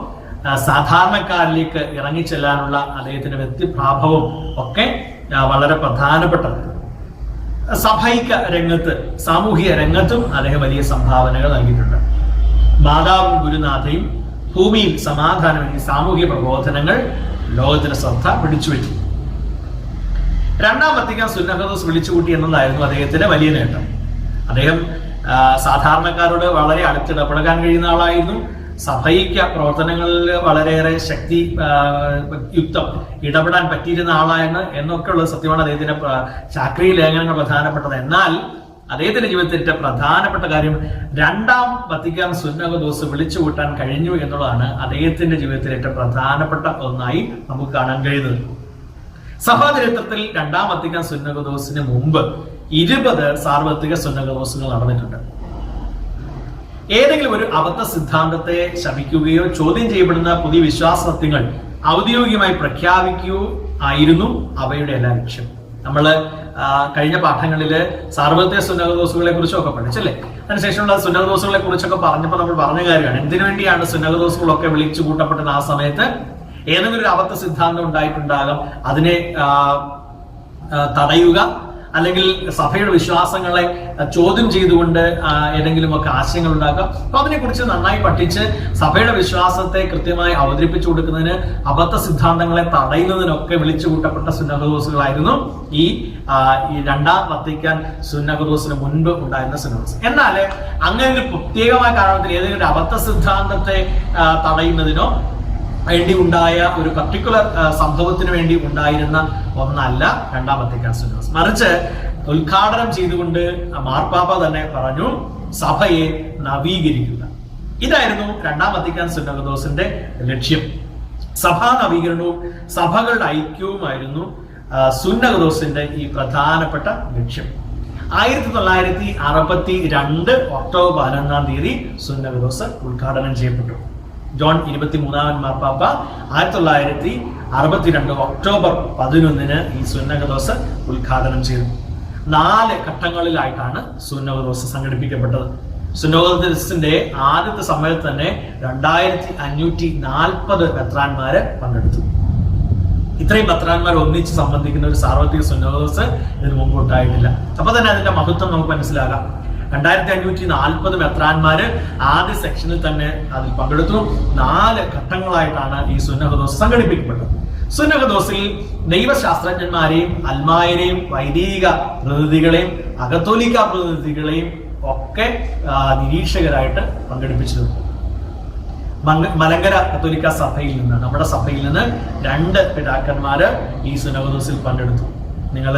സാധാരണക്കാരിലേക്ക് ഇറങ്ങിച്ചെല്ലാനുള്ള അദ്ദേഹത്തിന്റെ വ്യക്തിപ്രാഭവം ഒക്കെ വളരെ പ്രധാനപ്പെട്ടതാണ്. സഭൈക്യ രംഗത്ത്, സാമൂഹിക രംഗത്തും അദ്ദേഹം വലിയ സംഭാവനകൾ നൽകിയിട്ടുണ്ട്. മാതാവും ഗുരുനാഥയും, ഭൂമിയിൽ സമാധാനം എന്നീ സാമൂഹിക പ്രബോധനങ്ങൾ ലോകത്തിന്റെ ശ്രദ്ധ പിടിച്ചുപറ്റി. രണ്ടാം വത്തിക്കാൻ സുന്നഹദോസ് വിളിച്ചുകൂട്ടി എന്നതായിരുന്നു അദ്ദേഹത്തിന്റെ വലിയ നേട്ടം. അദ്ദേഹം സാധാരണക്കാരോട് വളരെ അടുത്തിടപെടാൻ കഴിയുന്ന ആളായിരുന്നു. സഭൈക്യ പ്രവർത്തനങ്ങളിൽ വളരെയേറെ ശക്തി യുക്തം ഇടപെടാൻ പറ്റിയിരുന്ന ആളാണ് എന്നൊക്കെയുള്ള സത്യമാണ്. അദ്ദേഹത്തിന്റെ ചാക്രിക ലേഖനങ്ങൾ പ്രധാനപ്പെട്ടത്. എന്നാൽ അദ്ദേഹത്തിന്റെ ജീവിതത്തിന്റെ പ്രധാനപ്പെട്ട കാര്യം രണ്ടാം വത്തിക്കാൻ സുന്നഹദോസ് വിളിച്ചുകൂട്ടാൻ കഴിഞ്ഞു എന്നുള്ളതാണ് അദ്ദേഹത്തിന്റെ ജീവിതത്തിലെ ഏറ്റവും പ്രധാനപ്പെട്ട ഒന്നായി നമുക്ക് കാണാൻ കഴിയുന്നത്. സഭാചരിത്രത്തിൽ രണ്ടാം വത്തിക്കാൻ സുന്നഹദോസിന് മുമ്പ് 20 സാർവത്രിക സുന്നഹദോസുകൾ നടന്നിട്ടുണ്ട്. ഏതെങ്കിലും ഒരു അബദ്ധ സിദ്ധാന്തത്തെ ശപിക്കുകയോ ചോദ്യം ചെയ്യപ്പെടുന്ന പുതിയ വിശ്വാസ സത്യങ്ങൾ ഔദ്യോഗികമായി പ്രഖ്യാപിക്കുകയോ ആയിരുന്നു അവയുടെ എല്ലാ ലക്ഷ്യം. നമ്മള് കഴിഞ്ഞ പാഠങ്ങളില് സാർവത്രിക സുന്നഹദോസുകളെ കുറിച്ചൊക്കെ പഠിച്ചല്ലേ. അതിനുശേഷമുള്ള സുന്നഹദോസുകളെ കുറിച്ചൊക്കെ പറഞ്ഞപ്പോൾ നമ്മൾ പറഞ്ഞ കാര്യമാണ് എന്തിനു വേണ്ടിയാണ് സുന്നഹദോസുകളൊക്കെ വിളിച്ചു കൂട്ടപ്പെട്ടത്. ആ സമയത്ത് ഏതെങ്കിലും ഒരു അബദ്ധ സിദ്ധാന്തം ഉണ്ടായിട്ടുണ്ടാകാം, അതിനെ തടയുക, അല്ലെങ്കിൽ സഭയുടെ വിശ്വാസങ്ങളെ ചോദ്യം ചെയ്തുകൊണ്ട് ഏതെങ്കിലുമൊക്കെ ആശയങ്ങൾ ഉണ്ടാക്കാം. അപ്പൊ അതിനെക്കുറിച്ച് നന്നായി പഠിച്ച് സഭയുടെ വിശ്വാസത്തെ കൃത്യമായി അവതരിപ്പിച്ചു കൊടുക്കുന്നതിന്, അബദ്ധ സിദ്ധാന്തങ്ങളെ തടയുന്നതിനൊക്കെ വിളിച്ചു കൂട്ടപ്പെട്ട സുന്നഹദോസുകളായിരുന്നു ഈ രണ്ടാം വത്തിക്കാൻ സുന്നഹദോസിന് മുൻപ് ഉണ്ടായിരുന്ന സുന്നഹദോസ്. എന്നാൽ അങ്ങനെ പ്രത്യേകമായ കാരണത്തിൽ ഏതെങ്കിലും ഒരു അബദ്ധ സിദ്ധാന്തത്തെ തടയുന്നതിനോ വേണ്ടി ഉണ്ടായ ഒരു പർട്ടിക്കുലർ സംഭവത്തിന് വേണ്ടി ഉണ്ടായിരുന്ന ഒന്നല്ല രണ്ടാം വത്തിക്കാൻ സുന്നഹദോസ്. മറിച്ച് ഉദ്ഘാടനം ചെയ്തുകൊണ്ട് മാർപ്പാപ്പ തന്നെ പറഞ്ഞു, സഭയെ നവീകരിക്കുക. ഇതായിരുന്നു രണ്ടാം വത്തിക്കാൻ സുന്നഹദോസിന്റെ ലക്ഷ്യം. സഭാ നവീകരണവും സഭകളുടെ ഐക്യവുമായിരുന്നു സുന്നഹദോസിന്റെ ഈ പ്രധാനപ്പെട്ട ലക്ഷ്യം. 1962 ഒക്ടോബർ 11 സുന്നഹദോസ് ഉദ്ഘാടനം ചെയ്യപ്പെട്ടു. ജോൺ 23ാമൻ മാർപ്പാപ്പ 1962 ഒക്ടോബർ 11 ഈ സുന്നഹദോസ് ഉദ്ഘാടനം ചെയ്തു. 4 ഘട്ടങ്ങളിലായിട്ടാണ് സുന്നഹദോസ് സംഘടിപ്പിക്കപ്പെട്ടത്. സുന്നഹദോസിന്റെ ആദ്യത്തെ സമ്മേളനത്തിൽ തന്നെ 2540 മെത്രാന്മാര് പങ്കെടുത്തു. ഇത്രയും മെത്രാന്മാർ ഒന്നിച്ച് സംബന്ധിക്കുന്ന ഒരു സാർവത്രിക സുന്നഹദോസ് ഇതിനു മുമ്പ് ഉണ്ടായിട്ടില്ല. അപ്പൊ തന്നെ അതിന്റെ മഹത്വം നമുക്ക് മനസ്സിലാകാം. 2540 മെത്രാന്മാര് ആദ്യ സെക്ഷനിൽ തന്നെ അതിൽ പങ്കെടുത്തു. 4 ഘട്ടങ്ങളായിട്ടാണ് ഈ സുന്നഹദോസ് സംഘടിപ്പിക്കപ്പെട്ടത്. സുന്നഹദോസിൽ ദൈവശാസ്ത്രജ്ഞന്മാരെയും അൽമായരെയും വൈദിക പ്രതിനിധികളെയും അകത്തോലിക്ക പ്രതിനിധികളെയും ഒക്കെ നിരീക്ഷകരായിട്ട് പങ്കെടുപ്പിച്ചിരുന്നു. മലങ്കര കത്തോലിക്ക സഭയിൽ നിന്ന്, നമ്മുടെ സഭയിൽ നിന്ന് 2 പിതാക്കന്മാര് ഈ സുന്നഹദോസിൽ പങ്കെടുത്തു. നിങ്ങൾ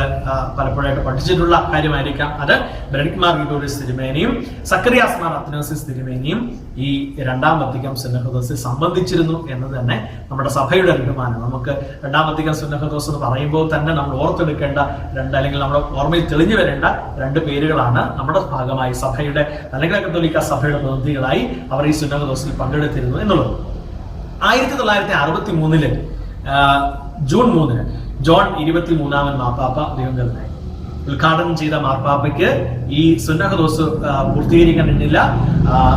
പലപ്പോഴായിട്ട് പഠിച്ചിട്ടുള്ള കാര്യമായിരിക്കാം. അത് ബെനഡിക്ട് മാർ ഗ്രിഗോറിയോസ് തിരുമേനിയും സക്കറിയാസ് മാർ അത്തനേഷ്യസ് തിരുമേനിയും ഈ രണ്ടാം വത്തിക്കാൻ സുന്നഹദോസിൽ സംബന്ധിച്ചിരുന്നു എന്ന് തന്നെ നമ്മുടെ സഭയുടെ അഭിമാനം. നമുക്ക് രണ്ടാം വത്തിക്കാൻ സുന്നഹദോസ് എന്ന് പറയുമ്പോൾ തന്നെ നമ്മൾ ഓർത്തെടുക്കേണ്ട 2, അല്ലെങ്കിൽ നമ്മുടെ ഓർമ്മയിൽ തെളിഞ്ഞു വരേണ്ട 2 പേരുകളാണ് നമ്മുടെ ഭാഗമായി സഭയുടെ അല്ലെങ്കിൽ കത്തോലിക്ക സഭയുടെ പ്രതിനിധികളായി അവർ ഈ സുന്നഹദോസിൽ പങ്കെടുത്തിരുന്നു എന്നുള്ളത്. 1963 ജൂൺ 3 ജോൺ 23ാമൻ മാർപ്പാപ്പ ദിവംഗതനായി. ഉദ്ഘാടനം ചെയ്ത മാർപ്പാപ്പയ്ക്ക് ഈ സുന്നഹദോസ് പൂർത്തീകരിക്കാൻ കഴിഞ്ഞില്ല.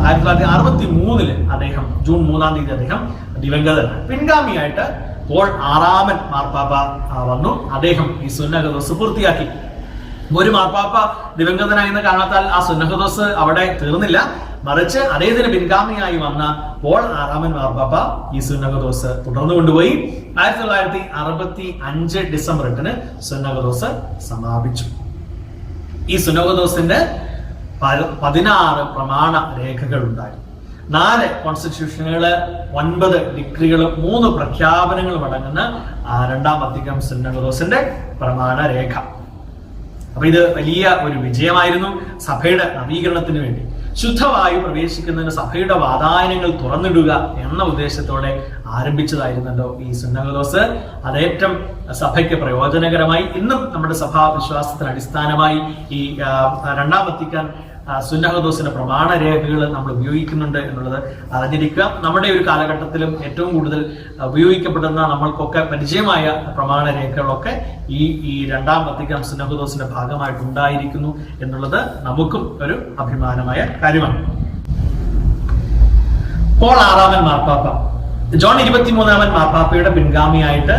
1963 അദ്ദേഹം ജൂൺ 3 അദ്ദേഹം ദിവംഗതനായി. പിൻഗാമിയായിട്ട് പോൾ 6ാമൻ മാർപ്പാപ്പ വന്നു. അദ്ദേഹം ഈ സുന്നഹദോസ് പൂർത്തിയാക്കി. ഒരു മാർപ്പാപ്പ ദിവംഗതനായെന്ന കാരണത്താൽ ആ സുന്നഹദോസ് അവിടെ തീർന്നില്ല. മറിച്ച് അദ്ദേഹത്തിന് പിൻഗാമിയായി വന്ന പോൾ ആറാമൻ മാർപ്പാപ്പ ഈ സുന്നഹദോസ് തുടർന്നു കൊണ്ടുപോയി. 1965 ഡിസംബർ 8 സുന്നഹദോസ് സമാപിച്ചു. ഈ സുന്നഹദോസിന്റെ 16 പ്രമാണ രേഖകൾ ഉണ്ടായി. 4 കോൺസ്റ്റിറ്റ്യൂഷനുകള്, 9 ഡിക്രികളും 3 പ്രഖ്യാപനങ്ങളും അടങ്ങുന്ന രണ്ടാം വത്തിക്കാൻ സുന്നഹദോസിന്റെ പ്രമാണ രേഖ. അപ്പൊ ഇത് വലിയ ഒരു വിജയമായിരുന്നു സഭയുടെ നവീകരണത്തിന് വേണ്ടി. ശുദ്ധവായു പ്രവേശിക്കുന്നതിന് സഭയുടെ വാതായനങ്ങൾ തുറന്നിടുക എന്ന ഉദ്ദേശത്തോടെ ആരംഭിച്ചതായിരുന്നല്ലോ ഈ സുന്നഹദോസ്. അതേറ്റം സഭയ്ക്ക് പ്രയോജനകരമായി. ഇന്നും നമ്മുടെ സഭാ വിശ്വാസത്തിന് അടിസ്ഥാനമായി ഈ രണ്ടാം വത്തിക്കാൻ സുന്നഹദോസിന്റെ പ്രമാണ രേഖകൾ നമ്മൾ ഉപയോഗിക്കുന്നുണ്ട് എന്നുള്ളത് അറിഞ്ഞിരിക്കുക. നമ്മുടെ ഒരു കാലഘട്ടത്തിലും ഏറ്റവും കൂടുതൽ ഉപയോഗിക്കപ്പെടുന്ന നമ്മൾക്കൊക്കെ പരിചയമായ പ്രമാണ രേഖകളൊക്കെ ഈ രണ്ടാം വത്തിക്കാൻ സുന്നഹദോസിന്റെ ഭാഗമായിട്ടുണ്ടായിരിക്കുന്നു എന്നുള്ളത് നമുക്കും ഒരു അഭിമാനമായ കാര്യമാണ്. പോൾ ആറാമൻ മാർപ്പാപ്പ, ജോൺ 23 മാർപ്പാപ്പയുടെ പിൻഗാമിയായിട്ട്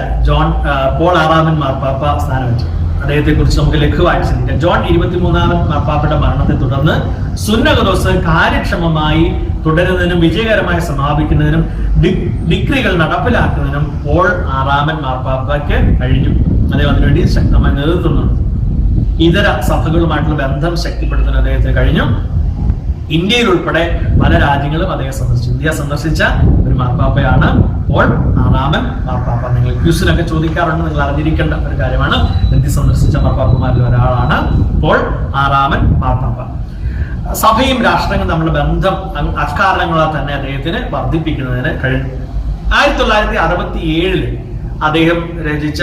പോൾ ആറാമൻ മാർപ്പാപ്പ സ്ഥാനമേറ്റു. അദ്ദേഹത്തെ കുറിച്ച് നമുക്ക് ലഘുവായി ചിന്തിക്കാം. ജോൺ 23 മാർപ്പാപ്പയുടെ മരണത്തെ തുടർന്ന് സുന്നഹദോസ് കാര്യക്ഷമമായി തുടരുന്നതിനും വിജയകരമായി സമാപിക്കുന്നതിനും ഡിക്രികൾ നടപ്പിലാക്കുന്നതിനും പോൾ ആറാമൻ മാർപ്പാപ്പയ്ക്ക് കഴിഞ്ഞു. അദ്ദേഹം അതിനുവേണ്ടി ശക്തമായി നേതൃത്വം നൽകി. ഇതര സഭകളുമായിട്ടുള്ള ബന്ധം ശക്തിപ്പെടുത്തുന്ന അദ്ദേഹത്തിന് കഴിഞ്ഞു. ഇന്ത്യയിൽ ഉൾപ്പെടെ പല രാജ്യങ്ങളും അദ്ദേഹം സന്ദർശിച്ചു. ഇന്ത്യ സന്ദർശിച്ച ഒരു മാർപ്പാപ്പയാണ് പോൾ ആറാമൻ മാർപ്പാപ്പ. നിങ്ങൾ ക്യൂസിലൊക്കെ ചോദിക്കാറുണ്ട്, നിങ്ങൾ അറിഞ്ഞിരിക്കേണ്ട ഒരു കാര്യമാണ്. ഇന്ത്യ സന്ദർശിച്ച മാർപ്പാപ്പമാരിൽ ഒരാളാണ് പോൾ ആറാമൻ മാർപ്പാപ്പ. സഭയും രാഷ്ട്രങ്ങളും തമ്മിലുള്ള ബന്ധം അക്കാരണങ്ങളാൽ തന്നെ അദ്ദേഹത്തിന് വർദ്ധിപ്പിക്കുന്നതിന് കഴിഞ്ഞു. 1967 അദ്ദേഹം രചിച്ച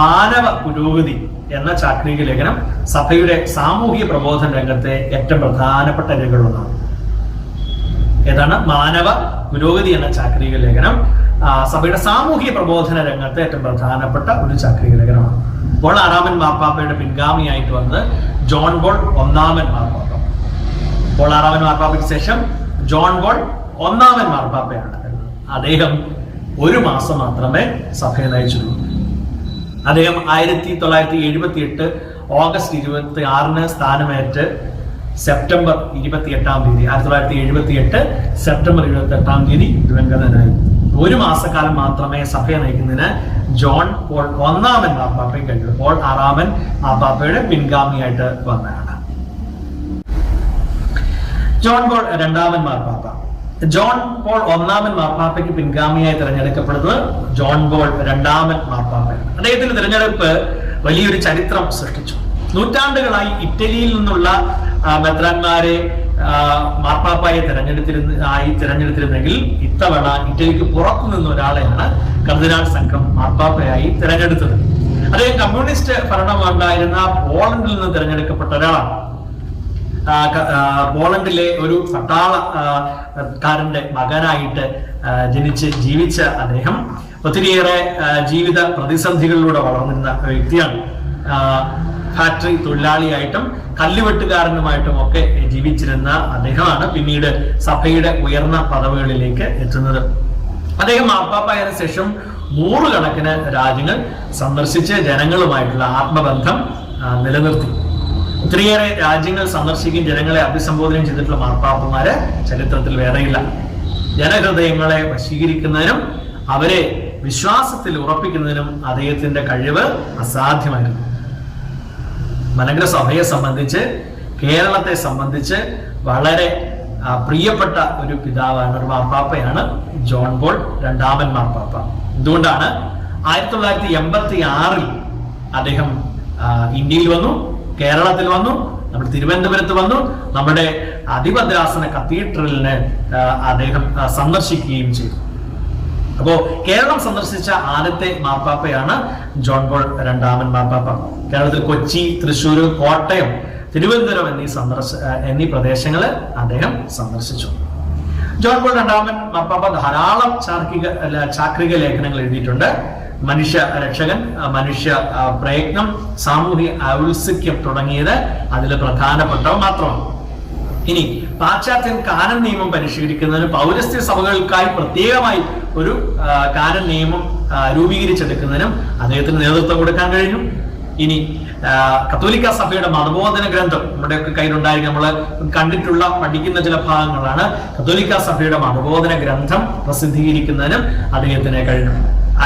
മാനവ പുരോഗതി എന്ന ചാക്രിക ലേഖനം സഭയുടെ സാമൂഹിക പ്രബോധന രംഗത്തെ ഏറ്റവും പ്രധാനപ്പെട്ട രേഖകളൊന്നാണ്. ഏതാണ് മാനവ പുരോഗതി എന്ന ചാക്രിക ലേഖനം? സഭയുടെ സാമൂഹിക പ്രബോധന രംഗത്തെ ഏറ്റവും പ്രധാനപ്പെട്ട ഒരു ചാക്രിക ലേഖനമാണ്. പോൾ ആറാമൻ മാർപ്പാപ്പയുടെ പിൻഗാമിയായിട്ട് വന്നത് ജോൺ പോൾ 1 മാർപ്പാപ്പ. പോൾ ആറാമൻ മാർപ്പാപ്പയ്ക്ക് ശേഷം ജോൺ പോൾ 1 മാർപ്പാപ്പയാണ്. അദ്ദേഹം 1 മാസം മാത്രമേ സഭയെ നയിച്ചുള്ളൂ. അദ്ദേഹം 1978 ഓഗസ്റ്റ് 26 സ്ഥാനമേറ്റ് സെപ്റ്റംബർ 28 1978 സെപ്റ്റംബർ 28 ദിവംഗതനായി. 1 മാസക്കാലം മാത്രമേ സഭയെ നയിക്കുന്നതിന് ജോൺ പോൾ 1 മാർപ്പാപ്പയ്ക്ക് കഴിഞ്ഞു. പോൾ ആറാമൻ മാർപ്പാപ്പയുടെ പിൻഗാമിയായിട്ട് വന്നതാണ്. ജോൺ പോൾ 2 മാർപ്പാപ്പ. ജോൺ പോൾ 1 മാർപ്പാപ്പയ്ക്ക് പിൻഗാമിയായി തിരഞ്ഞെടുക്കപ്പെടുന്നത് ജോൺ പോൾ 2 മാർപ്പാപ്പയാണ്. അദ്ദേഹത്തിന്റെ തിരഞ്ഞെടുപ്പ് വലിയൊരു ചരിത്രം സൃഷ്ടിച്ചു. നൂറ്റാണ്ടുകളായി ഇറ്റലിയിൽ നിന്നുള്ള മെത്രാന്മാരെ മാർപ്പാപ്പയെ തിരഞ്ഞെടുത്തിരുന്നെങ്കിൽ ഇത്തവണ ഇറ്റലിക്ക് പുറത്തു നിന്ന് ഒരാളെയാണ് കർദിനാൾ സംഘം മാർപ്പാപ്പയായി തിരഞ്ഞെടുത്തത്. അദ്ദേഹം കമ്മ്യൂണിസ്റ്റ് ഭരണമുണ്ടായിരുന്ന പോളണ്ടിൽ നിന്ന് തിരഞ്ഞെടുക്കപ്പെട്ട ഒരാളാണ്. പോളണ്ടിലെ ഒരു പട്ടാളക്കാരന്റെ മകനായിട്ട് ജനിച്ച് ജീവിച്ച അദ്ദേഹം ഒത്തിരിയേറെ ജീവിത പ്രതിസന്ധികളിലൂടെ വളർന്നിരുന്ന വ്യക്തിയാണ്. ഫാക്ടറി തൊഴിലാളിയായിട്ടും കല്ലുവെട്ടുകാരനുമായിട്ടും ഒക്കെ ജീവിച്ചിരുന്ന അദ്ദേഹമാണ് പിന്നീട് സഭയുടെ ഉയർന്ന പദവികളിലേക്ക് എത്തുന്നത്. അദ്ദേഹം മാർപ്പാപ്പയായതിനു ശേഷം 100 കണക്കിന് രാജ്യങ്ങൾ സന്ദർശിച്ച് ജനങ്ങളുമായിട്ടുള്ള ആത്മബന്ധം നിലനിർത്തി. ഒത്തിരിയേറെ രാജ്യങ്ങൾ സന്ദർശിക്കുകയും ജനങ്ങളെ അഭിസംബോധന ചെയ്തിട്ടുള്ള മാർപ്പാപ്പമാര് ചരിത്രത്തിൽ വേറെയില്ല. ജനഹൃദയങ്ങളെ വശീകരിക്കുന്നതിനും അവരെ വിശ്വാസത്തിൽ ഉറപ്പിക്കുന്നതിനും അദ്ദേഹത്തിന്റെ കഴിവ് അസാധ്യമായിരുന്നു. മലങ്കര സഭയെ സംബന്ധിച്ച്, കേരളത്തെ സംബന്ധിച്ച് വളരെ പ്രിയപ്പെട്ട ഒരു പിതാവാണ്, ഒരു മാർപ്പാപ്പയാണ് ജോൺ പോൾ 2 മാർപ്പാപ്പ. എന്തുകൊണ്ടാണ് 1986 അദ്ദേഹം ഇന്ത്യയിൽ വന്നു, കേരളത്തിൽ വന്നു, നമ്മുടെ തിരുവനന്തപുരത്ത് വന്നു, നമ്മുടെ അതിഭദ്രാസന കത്തീഡ്രലിന് അദ്ദേഹം സന്ദർശിക്കുകയും ചെയ്തു. അപ്പോ കേരളം സന്ദർശിച്ച ആദ്യത്തെ മാർപ്പാപ്പയാണ് ജോൺ പോൾ 2 മാർപ്പാപ്പ. കേരളത്തിൽ കൊച്ചി, തൃശ്ശൂർ, കോട്ടയം, തിരുവനന്തപുരം എന്നീ പ്രദേശങ്ങള് അദ്ദേഹം സന്ദർശിച്ചു. ജോൺ പോൾ 2 മാർപ്പാപ്പ ധാരാളം ചാക്രിക ലേഖനങ്ങൾ എഴുതിയിട്ടുണ്ട്. മനുഷ്യ രക്ഷകൻ, മനുഷ്യ പ്രയത്നം, സാമൂഹിക ഔത്സുക്യം തുടങ്ങിയത് അതിൽ പ്രധാനപ്പെട്ടവ മാത്രമാണ്. ഇനി പാശ്ചാത്യൻ കാനൻ നിയമം പരിഷ്കരിക്കുന്നതിന് പൗരസ്ത്യ സഭകൾക്കായി പ്രത്യേകമായി ഒരു കാനൻ നിയമം രൂപീകരിച്ചെടുക്കുന്നതിനും അദ്ദേഹത്തിന് നേതൃത്വം കൊടുക്കാൻ കഴിഞ്ഞു. ഇനി കത്തോലിക്ക സഭയുടെ മതബോധന ഗ്രന്ഥം നമ്മുടെയൊക്കെ കയ്യിലുണ്ടായിരിക്കും, നമ്മൾ കണ്ടിട്ടുള്ള പഠിക്കുന്ന ചില ഭാഗങ്ങളാണ്. കത്തോലിക്ക സഭയുടെ മതബോധന ഗ്രന്ഥം പ്രസിദ്ധീകരിക്കുന്നതിനും അദ്ദേഹത്തിന് കഴിഞ്ഞു.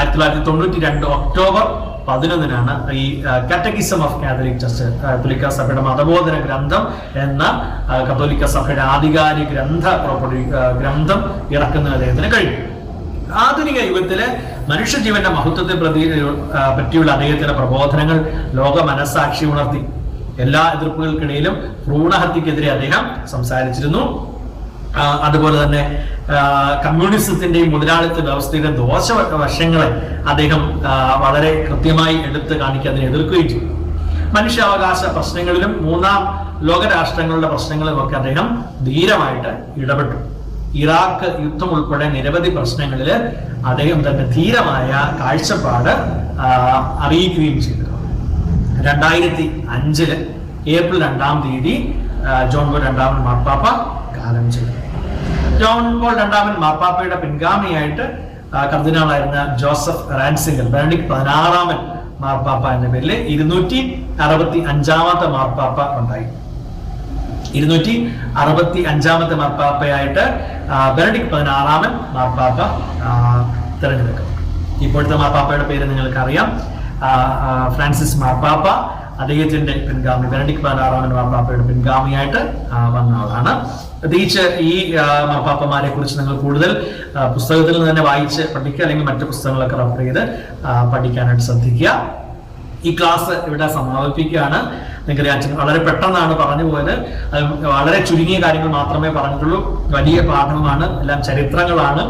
1992 ഒക്ടോബർ 11 ഈ കാറ്റഗിസം ഓഫ് കാത്തലിക് ചർച്ച്, കത്തോലിക്ക സഭയുടെ മതബോധന ഗ്രന്ഥം എന്ന കത്തോലിക്ക സഭയുടെ ആധികാരിക ഗ്രന്ഥം ഇറക്കുന്നതിന് അദ്ദേഹത്തിന് കഴിഞ്ഞു. ആധുനിക യുഗത്തില് മനുഷ്യജീവന്റെ മഹത്വത്തെ പറ്റിയുള്ള അദ്ദേഹത്തിന്റെ പ്രബോധനങ്ങൾ ലോക മനസ്സാക്ഷി ഉണർത്തി. എല്ലാ എതിർപ്പുകൾക്കിടയിലും ഭ്രൂണഹത്യക്കെതിരെ അദ്ദേഹം സംസാരിച്ചിരുന്നു. അതുപോലെ തന്നെ കമ്മ്യൂണിസത്തിന്റെയും മുതലാളിത്ത വ്യവസ്ഥയുടെ ദോഷവശങ്ങളെ അദ്ദേഹം വളരെ കൃത്യമായി എടുത്ത് കാണിക്കാൻ അതിനെ എതിർക്കുകയും ചെയ്തു. മനുഷ്യാവകാശ പ്രശ്നങ്ങളിലും മൂന്നാം ലോക രാഷ്ട്രങ്ങളുടെ പ്രശ്നങ്ങളിലും ഒക്കെ അദ്ദേഹം ധീരമായിട്ട് ഇടപെട്ടു. ഇറാഖ് യുദ്ധം ഉൾപ്പെടെ നിരവധി പ്രശ്നങ്ങളിൽ അദ്ദേഹം തന്റെ ധീരമായ കാഴ്ചപ്പാട് അറിയിക്കുകയും ചെയ്തു. 2005 ഏപ്രിൽ 2 ജോൺ പോൾ രണ്ടാമൻ മാർപ്പാപ്പ കാലം ചെയ്തു. ജോൺ പോൾ രണ്ടാമൻ മാർപ്പാപ്പയുടെ പിൻഗാമിയായിട്ട് കർദിനാളായിരുന്ന ജോസഫ് റാൻസിംഗർ, ബെനഡിക്ട് 16 മാർപ്പാപ്പ എന്ന പേരിൽ 265 മാർപ്പാപ്പ ഉണ്ടായി. 265 മാർപ്പാപ്പയായിട്ട് ബെനഡിക്ട് 16 മാർപ്പാപ്പ തിരഞ്ഞെടുക്കും. ഇപ്പോഴത്തെ മാർപ്പാപ്പയുടെ പേര് നിങ്ങൾക്ക് അറിയാം, ഫ്രാൻസിസ് മാർപ്പാപ്പ. അദ്ദേഹത്തിന്റെ പിൻഗാമി ബെനഡിക്ട് 16 മാർപ്പാപ്പയുടെ പിൻഗാമിയായിട്ട് വന്ന ആളാണ്. പ്രത്യേകിച്ച് ഈ മാർപ്പാപ്പമാരെ കുറിച്ച് നിങ്ങൾ കൂടുതൽ പുസ്തകത്തിൽ നിന്ന് തന്നെ വായിച്ച് പഠിക്കുക, അല്ലെങ്കിൽ മറ്റു പുസ്തകങ്ങളൊക്കെ റെഫർ ചെയ്ത് പഠിക്കാനായിട്ട് ശ്രദ്ധിക്കുക. ഈ ക്ലാസ് ഇവിടെ സമാപിപ്പിക്കുകയാണ്. നിങ്ങൾക്കറിയാം, വളരെ പെട്ടെന്നാണ് പറഞ്ഞു പോയത്. വളരെ ചുരുങ്ങിയ കാര്യങ്ങൾ മാത്രമേ പറഞ്ഞിട്ടുള്ളൂ. വലിയ പാഠമാണ്, എല്ലാം ചരിത്രങ്ങളാണ്.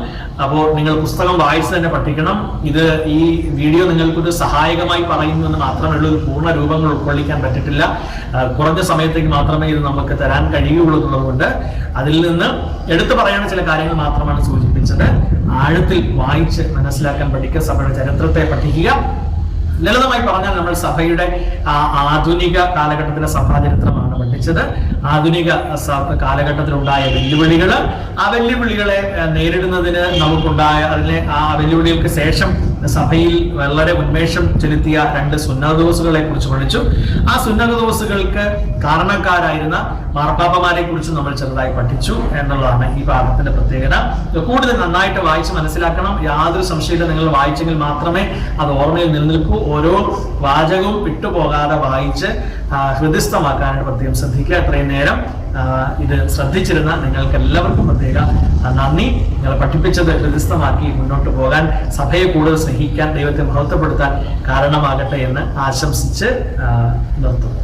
അപ്പോൾ നിങ്ങൾ പുസ്തകം വായിച്ച് തന്നെ പഠിക്കണം. ഇത് ഈ വീഡിയോ നിങ്ങൾക്കൊരു സഹായകമായി പറയുന്നു എന്ന് മാത്രമേ ഉള്ളൂ. പൂർണ്ണ രൂപങ്ങൾ ഉൾക്കൊള്ളിക്കാൻ പറ്റിയിട്ടില്ല. കുറഞ്ഞ സമയത്തേക്ക് മാത്രമേ ഇത് നമുക്ക് തരാൻ കഴിയുള്ളൂ എന്നുള്ളതുകൊണ്ട് അതിൽ നിന്ന് എടുത്തു പറയുന്ന ചില കാര്യങ്ങൾ മാത്രമാണ് സൂചിപ്പിച്ചത്. ആഴത്തിൽ വായിച്ച് മനസ്സിലാക്കാൻ പഠിക്കുക, സഭയുടെ ചരിത്രത്തെ പഠിക്കുക. ലളിതമായി പറഞ്ഞാൽ നമ്മൾ സഭയുടെ ആധുനിക കാലഘട്ടത്തിലെ സഭാചരിത്രമാണ് പഠിച്ചത്. ആധുനിക കാലഘട്ടത്തിലുണ്ടായ വെല്ലുവിളികള്, ആ വെല്ലുവിളികളെ നേരിടുന്നതിന് നമുക്കുണ്ടായ ആ വെല്ലുവിളികൾക്ക് ശേഷം സഭയിൽ വളരെ ഉന്മേഷം ചെലുത്തിയ 2 സുന്നതദോസുകളെ കുറിച്ച് പഠിച്ചു. ആ സുന്നതദോസുകൾക്ക് കാരണക്കാരായിരുന്ന മാർപ്പാപ്പമാരെ കുറിച്ച് നമ്മൾ ചെറുതായി പഠിച്ചു എന്നുള്ളതാണ് ഈ പാഠത്തിന്റെ പ്രത്യേകത. കൂടുതൽ നന്നായിട്ട് വായിച്ച് മനസ്സിലാക്കണം. യാതൊരു സംശയമില്ല, നിങ്ങൾ വായിച്ചെങ്കിൽ മാത്രമേ അത് ഓർമ്മയിൽ നിലനിൽക്കൂ. ഓരോ വാചകവും വിട്ടുപോകാതെ വായിച്ച് ഹൃദയസ്ഥമാക്കാനായിട്ട് പ്രത്യേകം ശ്രദ്ധിക്കുക. അത്രയും നേരം ഇത് ശ്രദ്ധിച്ചിരുന്ന നിങ്ങൾക്ക് എല്ലാവർക്കും പ്രത്യേക നന്ദി. നിങ്ങളെ പഠിപ്പിച്ചത് ഹൃദയസ്ഥമാക്കി മുന്നോട്ട് പോകാൻ, സഭയെ കൂടുതൽ സ്നേഹിക്കാൻ, ദൈവത്തെ മഹത്വപ്പെടുത്താൻ കാരണമാകട്ടെ എന്ന് ആശംസിച്ച് നിർത്തുന്നു.